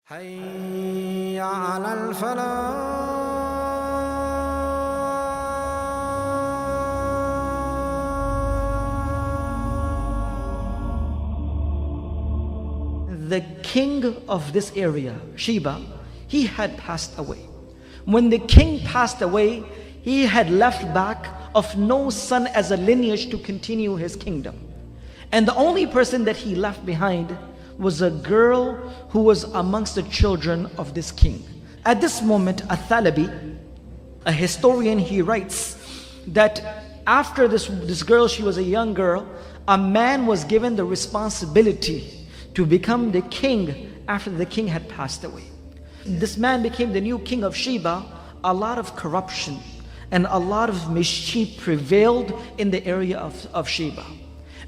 حي على الفلاح. The king of this area, Sheba, he had passed away. When the king passed away, he had left back of no son as a lineage to continue his kingdom. And the only person that he left behind was a girl who was amongst the children of this king. At this moment, Athalabi, a historian, he writes that after this girl, she was a young girl, a man was given the responsibility to become the king after the king had passed away. This man became the new king of Sheba. A lot of corruption and a lot of mischief prevailed in the area of Sheba.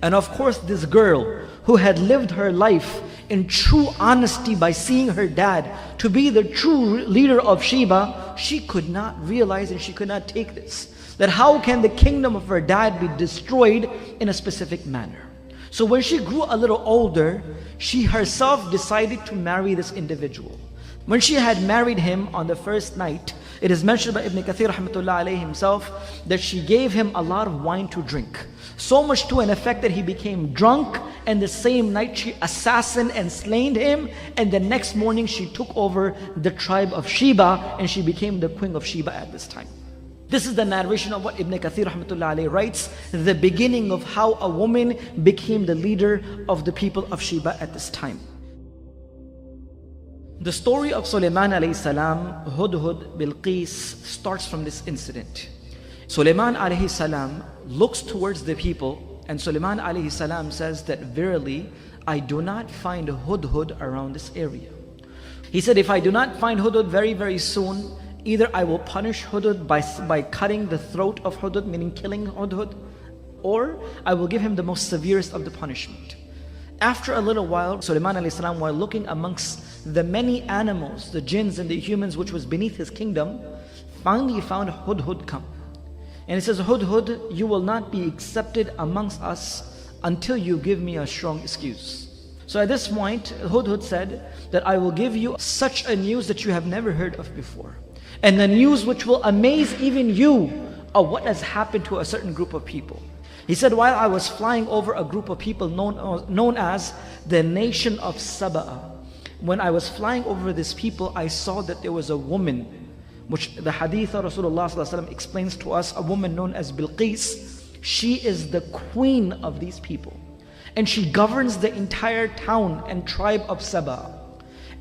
And of course, this girl who had lived her life in true honesty by seeing her dad to be the true leader of Sheba, she could not realize and she could not take this. That how can the kingdom of her dad be destroyed in a specific manner? So when she grew a little older, she herself decided to marry this individual. When she had married him on the first night, it is mentioned by Ibn Kathir rahmatullah alayhi himself that she gave him a lot of wine to drink. So much to an effect that he became drunk, and the same night she assassinated and slain him, and the next morning she took over the tribe of Sheba and she became the Queen of Sheba at this time. This is the narration of what Ibn Kathir rahmatullah alayhi writes, the beginning of how a woman became the leader of the people of Sheba at this time. The story of Sulaiman alayhi salam, Hudhud, Bilqis starts from this incident. Sulaiman alayhi salam looks towards the people, and Sulaiman alayhi salam says that verily I do not find Hudhud around this area. He said, if I do not find Hudhud very soon, either I will punish Hudhud by cutting the throat of Hudhud, meaning killing Hudhud, or I will give him the most severest of the punishment. After a little while, Sulaiman alayhi salam, while looking amongst the many animals, the jinns and the humans which was beneath his kingdom, finally found Hudhud come. And he says, Hudhud, you will not be accepted amongst us until you give me a strong excuse. So at this point, Hudhud said that I will give you such a news that you have never heard of before. And the news which will amaze even you of what has happened to a certain group of people. He said, while I was flying over a group of people known as the nation of Saba, when I was flying over this people, I saw that there was a woman, which the hadith of Rasulullah explains to us, a woman known as Bilqis. She is the queen of these people. And she governs the entire town and tribe of Saba.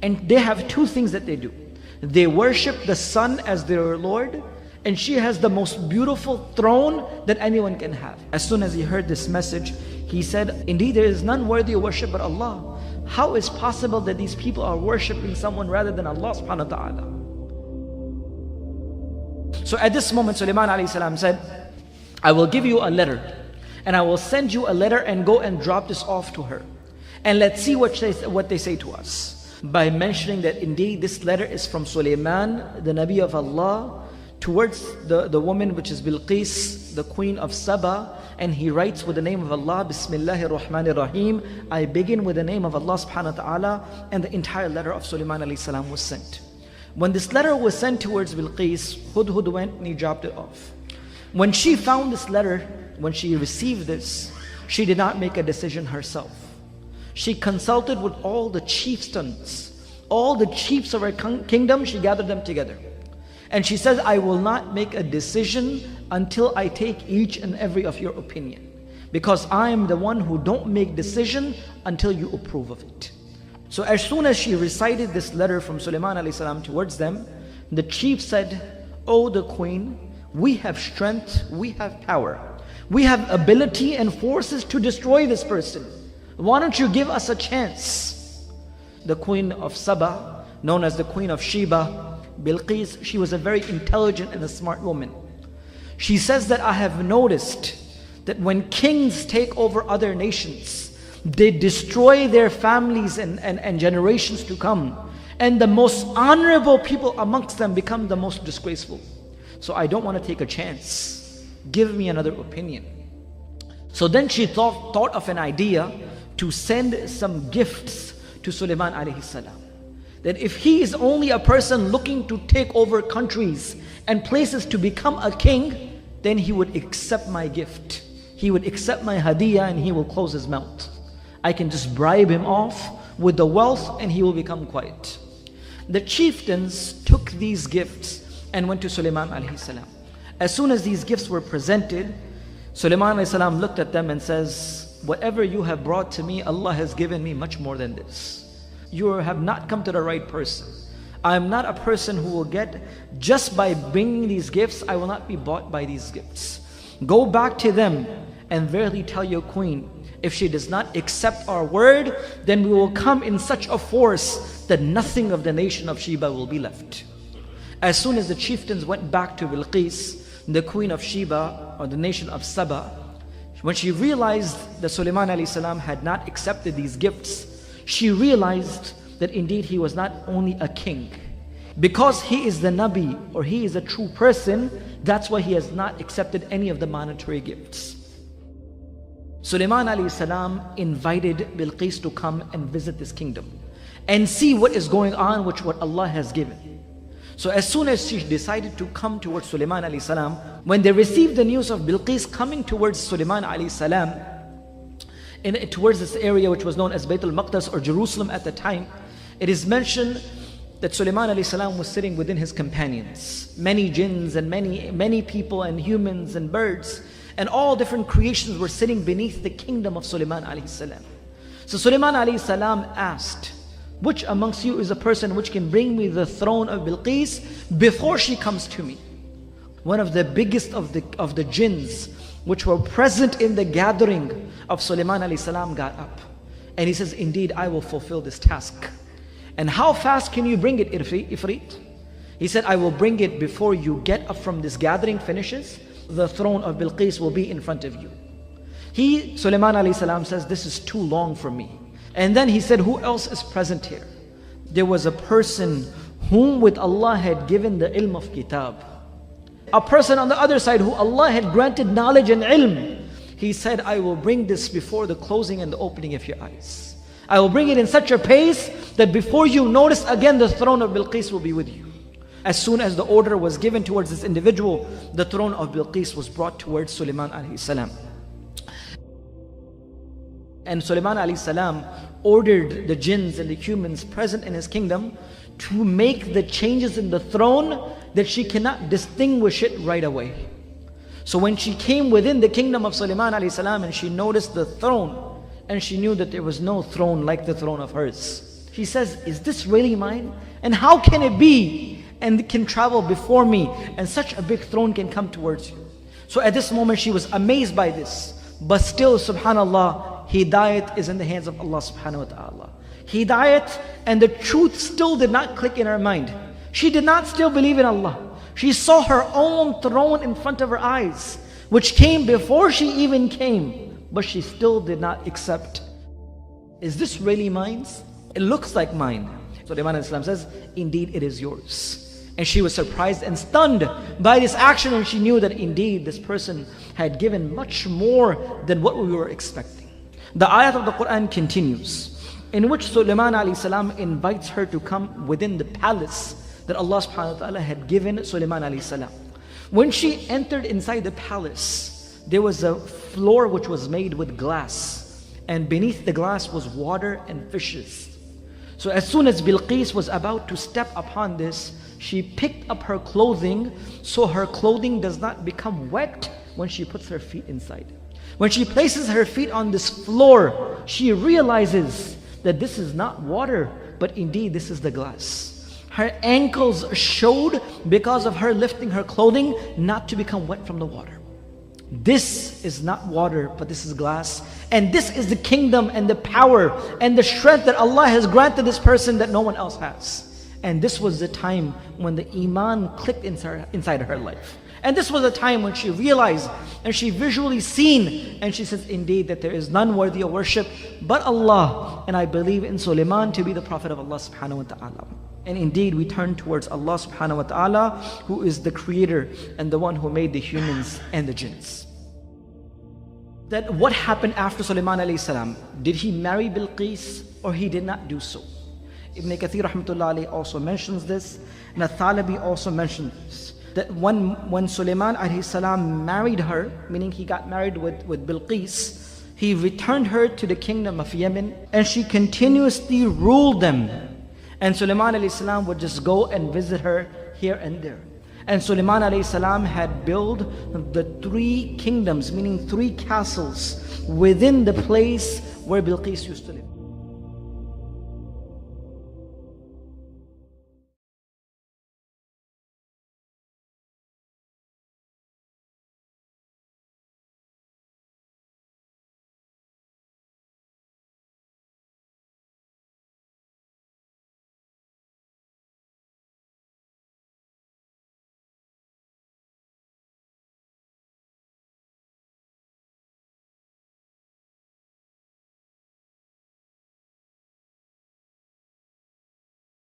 And they have two things that they do. They worship the sun as their Lord, and she has the most beautiful throne that anyone can have. As soon as he heard this message, he said, indeed there is none worthy of worship but Allah. How is possible that these people are worshipping someone rather than Allah subhanahu wa ta'ala? So at this moment, Sulaiman alayhi salam said, I will give you a letter, and I will send you a letter and go and drop this off to her. And let's see what they say to us. By mentioning that indeed this letter is from Sulaiman, the Nabi of Allah, towards the woman which is Bilqis, the queen of Saba, and he writes with the name of Allah, Bismillahir Rahmanir Rahim. I begin with the name of Allah subhanahu wa ta'ala, and the entire letter of Sulaiman alayhi salam was sent. When this letter was sent towards Bilqis, Hudhud went and he dropped it off. When she found this letter, when she received this, she did not make a decision herself. She consulted with all the chieftains, all the chiefs of her kingdom, she gathered them together. And she says, I will not make a decision until I take each and every of your opinion. Because I am the one who don't make decision until you approve of it. So as soon as she recited this letter from Sulaiman alayhi salam towards them, the chief said, O the queen, we have strength, we have power. We have ability and forces to destroy this person. Why don't you give us a chance? The queen of Saba, known as the Queen of Sheba, Bilqis, she was a very intelligent and a smart woman. She says that I have noticed that when kings take over other nations, they destroy their families and generations to come. And the most honorable people amongst them become the most disgraceful. So I don't want to take a chance. Give me another opinion. So then she thought of an idea to send some gifts to Sulaiman alayhi salam. that if he is only a person looking to take over countries and places to become a king, then he would accept my gift. He would accept my hadiyah and he will close his mouth. I can just bribe him off with the wealth and he will become quiet. The chieftains took these gifts and went to Sulaiman alayhi salam. As soon as these gifts were presented, Sulaiman alayhi salam looked at them and says, whatever you have brought to me, Allah has given me much more than this. You have not come to the right person. I am not a person who will get, just by bringing these gifts, I will not be bought by these gifts. Go back to them and verily tell your queen, if she does not accept our word, then we will come in such a force that nothing of the nation of Sheba will be left. As soon as the chieftains went back to Bilqis, the Queen of Sheba, or the nation of Saba, when she realized that Sulaiman alayhi salam had not accepted these gifts, she realized that indeed he was not only a king. Because he is the Nabi, or he is a true person, that's why he has not accepted any of the monetary gifts. Sulaiman alayhi salam invited Bilqis to come and visit this kingdom and see what is going on, which what Allah has given. So as soon as she decided to come towards Sulaiman alayhi salam, when they received the news of Bilqis coming towards Sulaiman alayhi salam, towards this area which was known as Bayt al-Maqdis or Jerusalem at the time, it is mentioned that Sulaiman alayhi salam was sitting within his companions. Many jinns and many people and humans and birds and all different creations were sitting beneath the kingdom of Sulaiman alayhi salam. So Sulaiman alayhi salam asked, which amongst you is a person which can bring me the throne of Bilqis before she comes to me? One of the biggest of the jinns which were present in the gathering of Sulaiman alayhi salam got up. And he says, indeed, I will fulfill this task. And how fast can you bring it, Ifrit? He said, I will bring it before you get up from this gathering finishes. The throne of Bilqis will be in front of you. Sulaiman alayhi salam says, this is too long for me. And then he said, who else is present here? There was a person whom with Allah had given the ilm of kitab. A person on the other side who Allah had granted knowledge and ilm. He said, I will bring this before the closing and the opening of your eyes. I will bring it in such a pace that before you notice again, the throne of Bilqis will be with you. As soon as the order was given towards this individual, the throne of Bilqis was brought towards Sulaiman alayhi salam. And Sulaiman alayhi salam ordered the jinns and the humans present in his kingdom to make the changes in the throne that she cannot distinguish it right away. So when she came within the kingdom of Sulaiman alayhi salam and she noticed the throne, and she knew that there was no throne like the throne of hers, she says, is this really mine? And how can it be and it can travel before me and such a big throne can come towards you? So at this moment she was amazed by this. But still, subhanallah, Hidayat is in the hands of Allah subhanahu wa ta'ala. Hidayat and the truth still did not click in her mind. She did not still believe in Allah. She saw her own throne in front of her eyes, which came before she even came, but she still did not accept. Is this really mine? It looks like mine. So Sulaiman Islam says, indeed it is yours. And she was surprised and stunned by this action, and she knew that indeed this person had given much more than what we were expecting. The ayat of the Quran continues, in which Sulaiman alayhi salam invites her to come within the palace that Allah subhanahu wa ta'ala had given Sulaiman alayhi salam. When she entered inside the palace, there was a floor which was made with glass, and beneath the glass was water and fishes. So as soon as Bilqis was about to step upon this, she picked up her clothing so her clothing does not become wet when she puts her feet inside. When she places her feet on this floor, she realizes that this is not water, but indeed this is the glass. Her ankles showed because of her lifting her clothing not to become wet from the water. This is not water, but this is glass. And this is the kingdom and the power and the strength that Allah has granted this person that no one else has. And this was the time when the iman clicked inside her life. And this was a time when she realized and she visually seen, and she says, indeed that there is none worthy of worship but Allah, and I believe in Sulaiman to be the prophet of Allah subhanahu wa ta'ala. And indeed we turn towards Allah subhanahu wa ta'ala, who is the creator and the one who made the humans and the jinns. That what happened after Sulaiman alayhi salam? Did he marry Bilqis or he did not do so? Ibn Kathir rahmatullah alayhi also mentions this, and Al-Thalabi also mentions this. That when Sulaiman alayhi salam married her, meaning he got married with Bilqis, he returned her to the kingdom of Yemen, and she continuously ruled them. And Sulaiman alayhi salam would just go and visit her here and there. And Sulaiman alayhi salam had built the 3 kingdoms, meaning 3 castles within the place where Bilqis used to live.